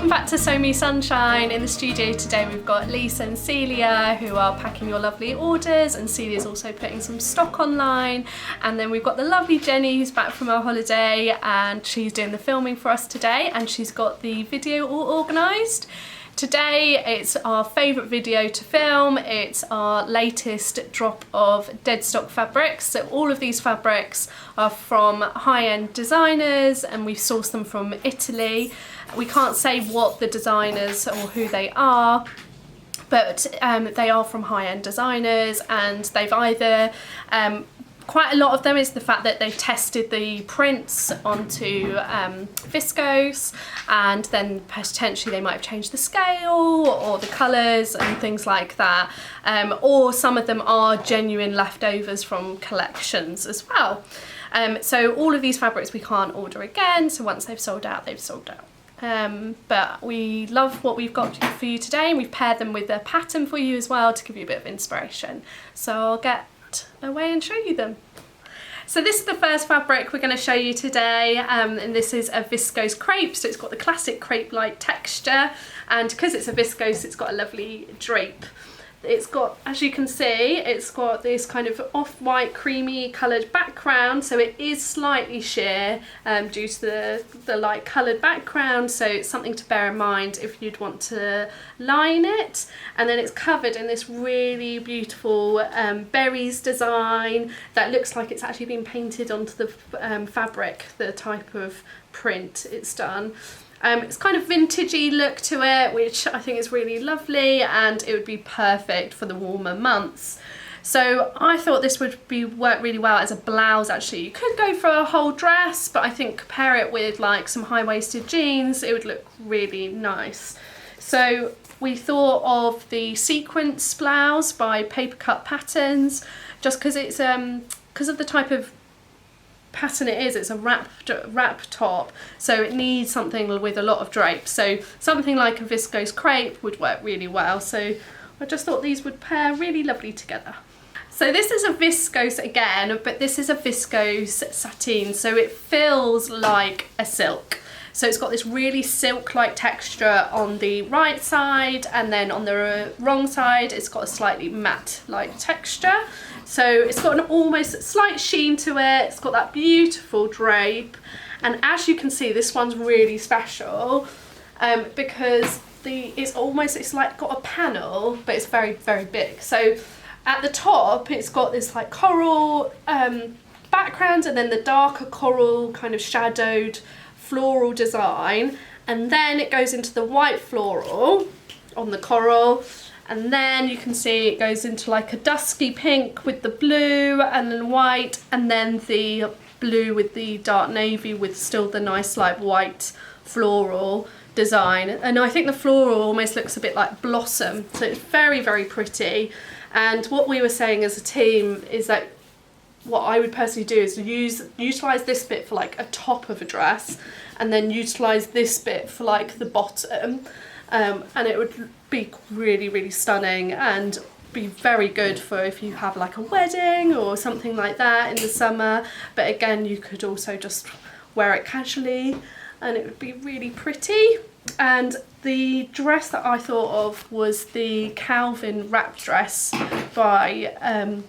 Welcome back to Sew Me Sunshine. In the studio today we've got Lisa and Celia who are packing your lovely orders, and Celia's also putting some stock online, and then we've got the lovely Jenny who's back from her holiday and she's doing the filming for us today, and she's got the video all organised. Today it's our favourite video to film. It's our latest drop of Deadstock fabrics. So all of these fabrics are from high-end designers and we've sourced them from Italy. We can't say what the designers or who they are, but they are from high-end designers, and they've either quite a lot of them is the fact that they've tested the prints onto viscose, and then potentially they might have changed the scale or the colours and things like that, or some of them are genuine leftovers from collections as well. So all of these fabrics we can't order again, so once they've sold out, they've sold out. But we love what we've got for you today, and we've paired them with a pattern for you as well to give you a bit of inspiration. So I'll get away and show you them. So this is the first fabric we're going to show you today, and this is a viscose crepe. So it's got the classic crepe-like texture, and because it's a viscose it's got a lovely drape. It's got, as you can see, it's got this kind of off-white creamy coloured background, so it is slightly sheer due to the light coloured background, so it's something to bear in mind if you'd want to line it. And then it's covered in this really beautiful berries design that looks like it's actually been painted onto the fabric, the type of print it's done. It's kind of vintagey look to it, which I think is really lovely, and it would be perfect for the warmer months. So I thought this would work really well as a blouse. Actually, you could go for a whole dress, but I think pair it with like some high-waisted jeans, it would look really nice. So we thought of the sequence blouse by Paper Cut Patterns, just because it's because of the type of pattern it is. It's a wrap top, so it needs something with a lot of drape, so something like a viscose crepe would work really well. So I just thought these would pair really lovely together. So this is a viscose again, but this is a viscose satin, so it feels like a silk. So it's got this really silk-like texture on the right side, and then on the wrong side it's got a slightly matte-like texture. So it's got an almost slight sheen to it, it's got that beautiful drape, and as you can see this one's really special because it's like got a panel, but it's very, very big. So at the top it's got this like coral background, and then the darker coral kind of shadowed floral design, and then it goes into the white floral on the coral, and then you can see it goes into like a dusky pink with the blue and then white, and then the blue with the dark navy with still the nice like white floral design. And I think the floral almost looks a bit like blossom, so it's very, very pretty. And what we were saying as a team is that what I would personally do is utilise this bit for like a top of a dress, and then utilise this bit for like the bottom, and it would be really, really stunning and be very good for if you have like a wedding or something like that in the summer. But again, you could also just wear it casually and it would be really pretty. And the dress that I thought of was the Calvin wrap dress by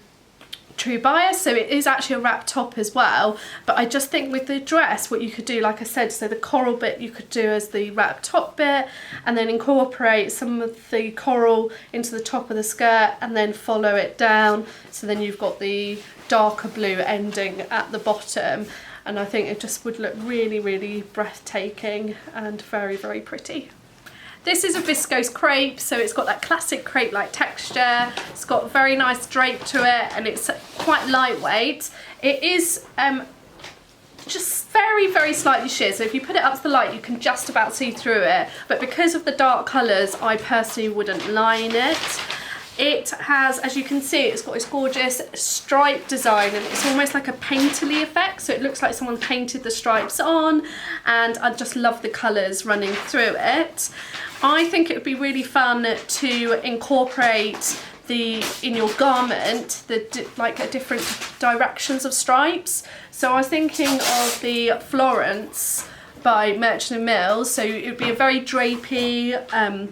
True Bias. So it is actually a wrap top as well, but I just think with the dress what you could do, like I said, so the coral bit you could do as the wrap top bit, and then incorporate some of the coral into the top of the skirt and then follow it down, so then you've got the darker blue ending at the bottom, and I think it just would look really, really breathtaking and very, very pretty. This is a viscose crepe, so it's got that classic crepe-like texture. It's got a very nice drape to it, and it's quite lightweight. It is just very, very slightly sheer, so if you put it up to the light you can just about see through it, but because of the dark colours I personally wouldn't line it. It has, as you can see, it's got this gorgeous stripe design, and it's almost like a painterly effect, so it looks like someone painted the stripes on, and I just love the colours running through it. I think it would be really fun to incorporate in your garment like different directions of stripes. So I was thinking of the Florence by Merchant and Mills, so it would be a very drapey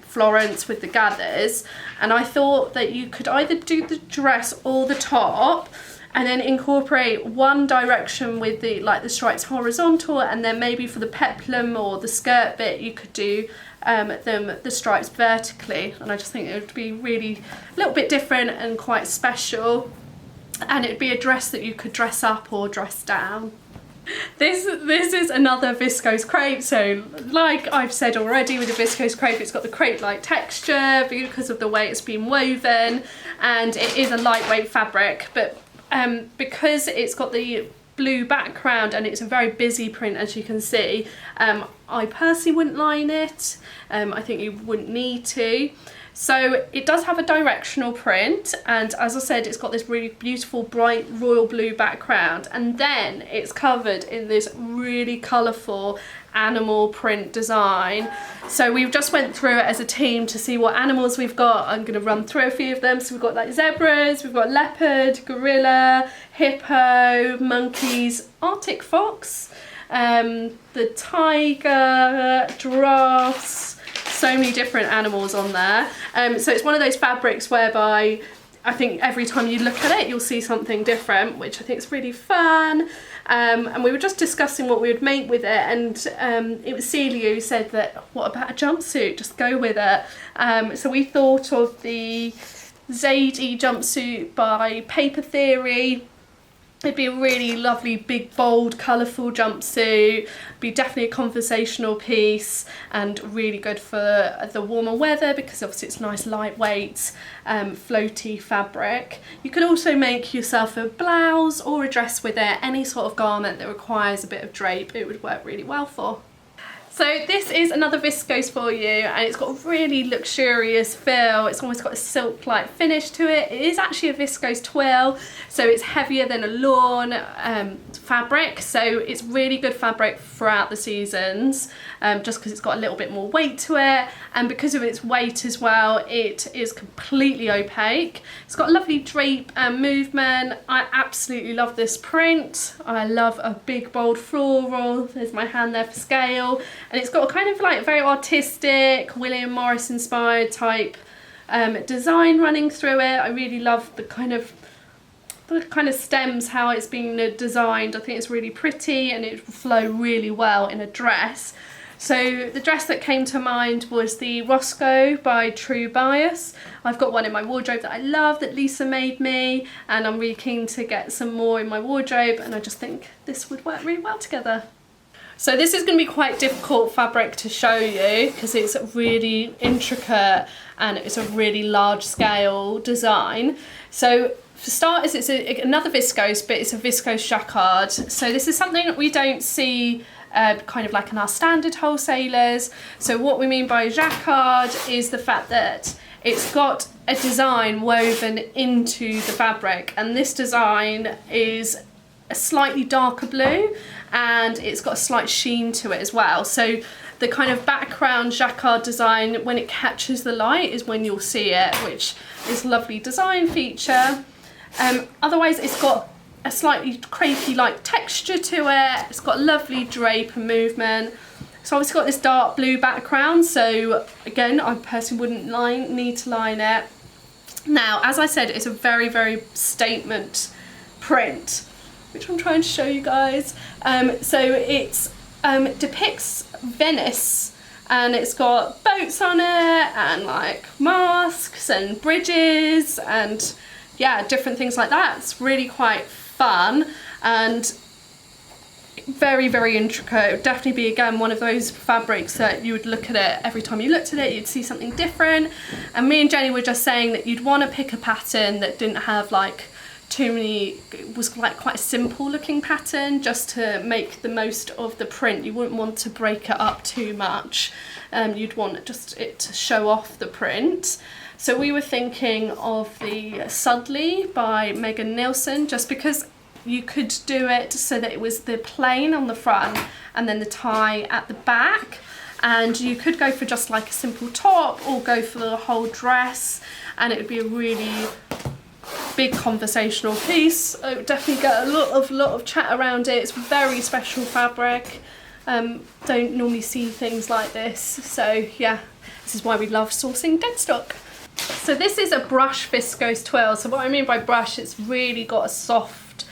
Florence with the gathers, and I thought that you could either do the dress or the top and then incorporate one direction with the the stripes horizontal, and then maybe for the peplum or the skirt bit you could do the stripes vertically, and I just think it would be really a little bit different and quite special, and it'd be a dress that you could dress up or dress down. This is another viscose crepe, so like I've said already with the viscose crepe, it's got the crepe-like texture because of the way it's been woven, and it is a lightweight fabric, but because it's got the blue background and it's a very busy print, as you can see, I personally wouldn't line it. I think you wouldn't need to. So it does have a directional print, and as I said, it's got this really beautiful bright royal blue background, and then it's covered in this really colourful animal print design. So we've just went through it as a team to see what animals we've got. I'm going to run through a few of them. So we've got like zebras, we've got leopard, gorilla, hippo, monkeys, Arctic fox, the tiger, giraffes, so many different animals on there. So it's one of those fabrics whereby I think every time you look at it you'll see something different, which I think is really fun. And we were just discussing what we would make with it, and it was Celia who said that, what about a jumpsuit, just go with it. So we thought of the Zadie jumpsuit by Paper Theory. It'd be a really lovely, big, bold, colourful jumpsuit. Be definitely a conversational piece and really good for the warmer weather because obviously it's nice, lightweight, floaty fabric. You could also make yourself a blouse or a dress with it. Any sort of garment that requires a bit of drape, it would work really well for. So this is another viscose for you, and it's got a really luxurious feel. It's almost got a silk-like finish to it. It is actually a viscose twill, so it's heavier than a lawn fabric, so it's really good fabric throughout the seasons, just because it's got a little bit more weight to it, and because of its weight as well, it is completely opaque. It's got a lovely drape and movement. I absolutely love this print. I love a big bold floral. There's my hand there for scale. And it's got a kind of like very artistic, William Morris inspired type design running through it. I really love the kind of stems, how it's been designed. I think it's really pretty and it will flow really well in a dress. So the dress that came to mind was the Roscoe by True Bias. I've got one in my wardrobe that I love that Lisa made me, and I'm really keen to get some more in my wardrobe, and I just think this would work really well together. So this is going to be quite difficult fabric to show you because it's really intricate and it's a really large scale design. So for starters, it's another viscose, but it's a viscose jacquard. So this is something that we don't see kind of like in our standard wholesalers. So what we mean by jacquard is the fact that it's got a design woven into the fabric, and this design is a slightly darker blue and it's got a slight sheen to it as well. So the kind of background jacquard design, when it catches the light, is when you'll see it, which is a lovely design feature. Otherwise it's got a slightly crepey like texture to it. It's got lovely drape and movement. So obviously got this dark blue background, so again I personally wouldn't need to line it. Now as I said, it's a very, very statement print, which I'm trying to show you guys. So it depicts Venice, and it's got boats on it and like masks and bridges and yeah, different things like that. It's really quite fun and very, very intricate. It would definitely be, again, one of those fabrics that you would look at it, every time you looked at it you'd see something different. And me and Jenny were just saying that you'd want to pick a pattern that didn't have like too many, was like quite a simple looking pattern, just to make the most of the print. You wouldn't want to break it up too much. You'd want just it to show off the print. So we were thinking of the Sudley by Megan Nielsen, just because you could do it so that it was the plain on the front and then the tie at the back, and you could go for just like a simple top or go for the whole dress, and it would be a really big conversational piece. It would definitely get a lot of chat around it. It's very special fabric. Don't normally see things like this. So yeah, this is why we love sourcing Deadstock. So this is a brush viscose twill. So what I mean by brush, it's really got a soft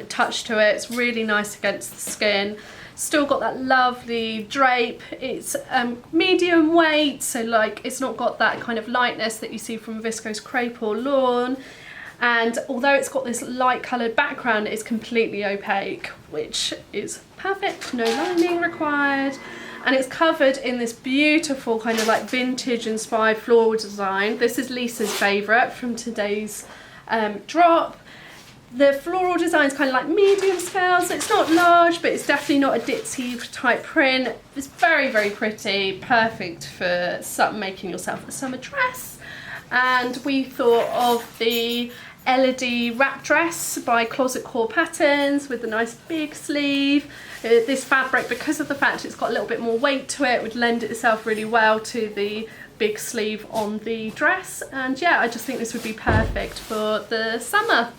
touch to it. It's really nice against the skin. Still got that lovely drape. It's medium weight, so like it's not got that kind of lightness that you see from viscose crepe or lawn. And although it's got this light coloured background, it's completely opaque, which is perfect, no lining required. And it's covered in this beautiful kind of like vintage inspired floral design. This is Lisa's favourite from today's drop. The floral design is kind of like medium scale, so it's not large, but it's definitely not a ditzy type print. It's very, very pretty, perfect for making yourself a summer dress. And we thought of the LED wrap dress by Closet Core Patterns with a nice big sleeve. This fabric, because of the fact it's got a little bit more weight to it, would lend itself really well to the big sleeve on the dress. And yeah, I just think this would be perfect for the summer.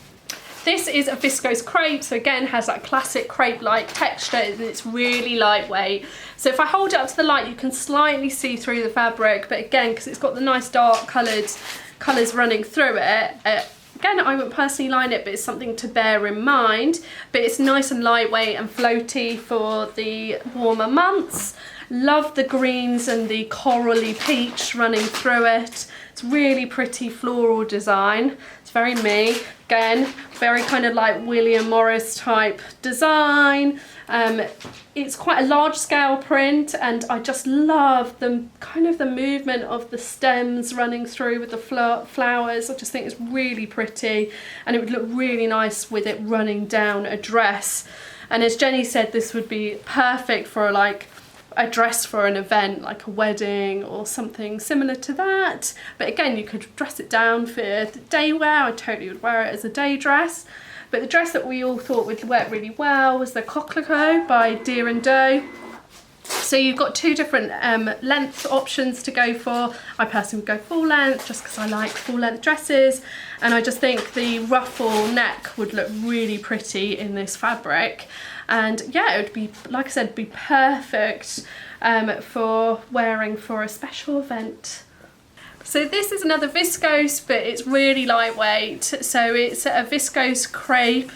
This is a viscose crepe, so again has that classic crepe-like texture, and it's really lightweight. So if I hold it up to the light, you can slightly see through the fabric, but again, because it's got the nice dark colours running through it, again, I wouldn't personally line it, but it's something to bear in mind. But it's nice and lightweight and floaty for the warmer months. Love the greens and the corally peach running through it. It's really pretty floral design. It's very me. Again, very kind of like William Morris type design. It's quite a large scale print, and I just love the kind of the movement of the stems running through with the flowers. I just think it's really pretty, and it would look really nice with it running down a dress. And as Jenny said, this would be perfect for like a dress for an event like a wedding or something similar to that. But again, you could dress it down for day wear. I totally would wear it as a day dress. But the dress that we all thought would work really well was the Coquelicot by Deer and Doe. So you've got two different length options to go for. I personally would go full length just because I like full length dresses, and I just think the ruffle neck would look really pretty in this fabric. And yeah, it would be, like I said, be perfect for wearing for a special event. So this is another viscose, but it's really lightweight. So it's a viscose crepe,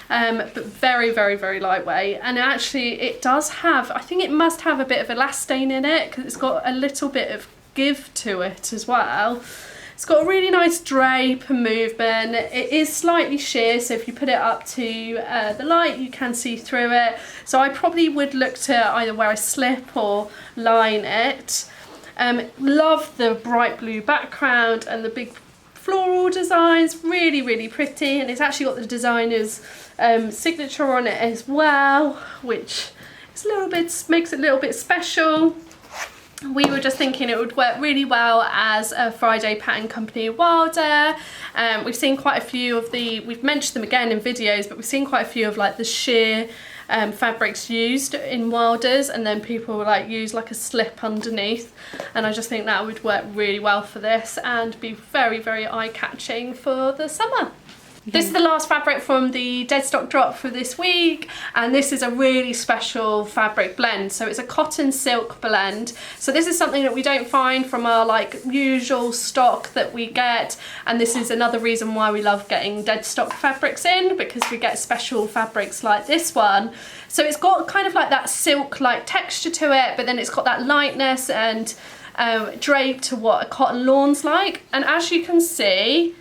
but very, very, very lightweight. And actually it does have, I think it must have a bit of elastane in it, because it's got a little bit of give to it as well. It's got a really nice drape and movement. It is slightly sheer, so if you put it up to the light, you can see through it. So I probably would look to either wear a slip or line it. Love the bright blue background and the big floral designs, really, really pretty. And it's actually got the designer's signature on it as well, which is a little bit, makes it a little bit special. We were just thinking it would work really well as a Friday pattern company Wilder. We've seen quite a few of we've mentioned them again in videos, but we've seen quite a few of like the sheer fabrics used in Wilders, and then people will like use like a slip underneath, and I just think that would work really well for this and be very, very eye-catching for the summer. This is the last fabric from the Deadstock drop for this week, and this is a really special fabric blend. So it's a cotton silk blend. So this is something that we don't find from our like usual stock that we get, and this is another reason why we love getting Deadstock fabrics in, because we get special fabrics like this one. So it's got kind of like that silk like texture to it, but then it's got that lightness and drape to what a cotton lawn's like. And as you can see,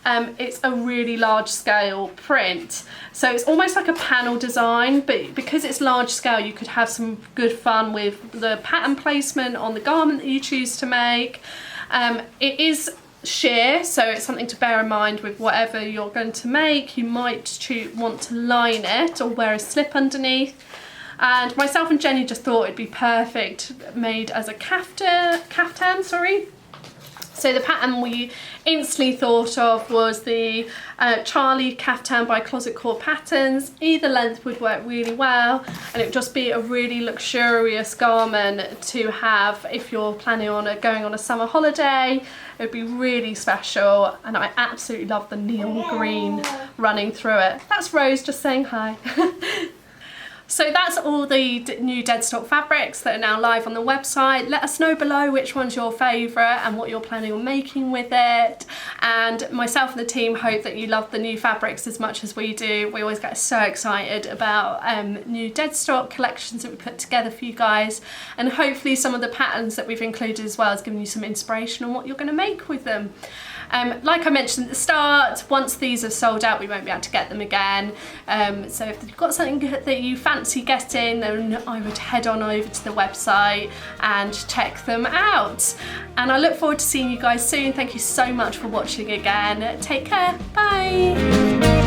it's a really large scale print, so it's almost like a panel design, but because it's large scale you could have some good fun with the pattern placement on the garment that you choose to make. It is sheer, so it's something to bear in mind with whatever you're going to make. You might want to line it or wear a slip underneath. And myself and Jenny just thought it'd be perfect made as a caftan, sorry. So the pattern we instantly thought of was the Charlie Caftan by Closet Core Patterns. Either length would work really well, and it would just be a really luxurious garment to have if you're planning on going on a summer holiday. It would be really special, and I absolutely love the neon green running through it. That's Rose just saying hi. So that's all the new Deadstock fabrics that are now live on the website. Let us know below which one's your favourite and what you're planning on making with it. And myself and the team hope that you love the new fabrics as much as we do. We always get so excited about new Deadstock collections that we put together for you guys. And hopefully some of the patterns that we've included as well has given you some inspiration on what you're going to make with them. Like I mentioned at the start, once these are sold out, we won't be able to get them again. So if you've got something that you fancy getting, then I would head on over to the website and check them out. And I look forward to seeing you guys soon. Thank you so much for watching again. Take care. Bye.